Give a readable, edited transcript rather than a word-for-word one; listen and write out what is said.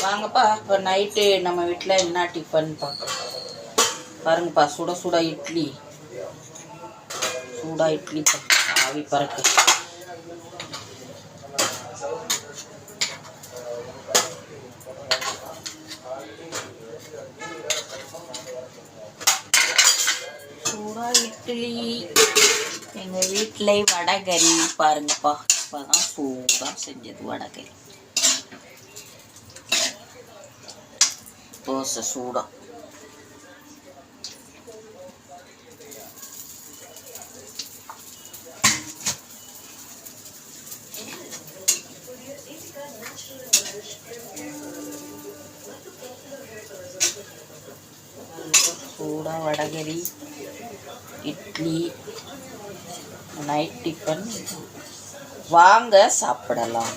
வாங்கப்பா, இப்போ நைட்டு நம்ம வீட்டில் என்ன டிஃபன் பார்க்கலாம். பாருங்கப்பா, சுட சுட இட்லி, சூடா இட்லி ஆவி பறக்கு. சூடா இட்லி. எங்கள் வீட்டில் வடகறி பாருங்கப்பா, இப்போதான் சூடாக செஞ்சது வடகறி. தோசை சூடா. சூடா வடகறி, இட்லி, நைட் டிஃபன். வாங்க சாப்பிடலாம்.